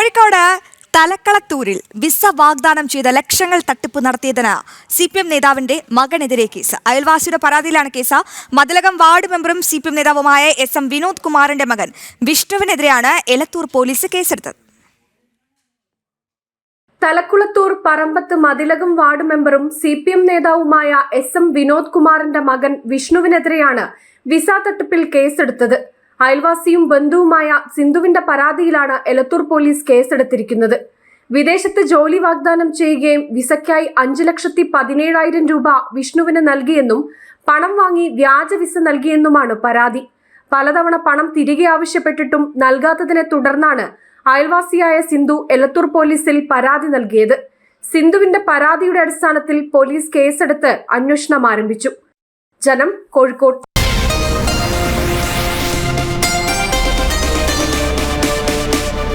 Kozhikode തലക്കളത്തൂരിൽ visa വാഗ്ദാനം ചെയ്ത ലക്ഷങ്ങൾ തട്ടിപ്പ് നടത്തിയതിന് CPM നേതാവിന്റെ മകനെതിരെ കേസ്. അയൽവാസിയുടെ പരാതിയിലാണ് കേസ്. മതിലകം വാർഡ് മെമ്പറും CPM നേതാവുമായ SM വിനോദ് കുമാറിന്റെ മകൻ വിഷ്ണുവിനെതിരെയാണ് എലത്തൂർ പോലീസ് കേസെടുത്തത്. തലക്കുളത്തൂർ പറമ്പത്ത് മതിലകം വാർഡ് മെമ്പറും CPM നേതാവുമായ SM വിനോദ് കുമാറിന്റെ മകൻ വിഷ്ണുവിനെതിരെയാണ് വിസ തട്ടിപ്പിൽ കേസെടുത്തത്. അയൽവാസിയും ബന്ധുവുമായ സിന്ധുവിന്റെ പരാതിയിലാണ് എലത്തൂർ പോലീസ് കേസെടുത്തിരിക്കുന്നത്. വിദേശത്ത് ജോലി വാഗ്ദാനം ചെയ്യുകയും വിസയ്ക്കായി 5,17,000 രൂപ വിഷ്ണുവിന് നൽകിയെന്നും പണം വാങ്ങി വ്യാജ വിസ നൽകിയെന്നുമാണ് പരാതി. പലതവണ പണം തിരികെ ആവശ്യപ്പെട്ടിട്ടും നൽകാത്തതിനെ തുടർന്നാണ് അയൽവാസിയായ സിന്ധു എലത്തൂർ പോലീസിൽ പരാതി നൽകിയത്. സിന്ധുവിന്റെ പരാതിയുടെ അടിസ്ഥാനത്തിൽ പോലീസ് കേസെടുത്ത് അന്വേഷണം ആരംഭിച്ചു. ജനം, കോഴിക്കോട്.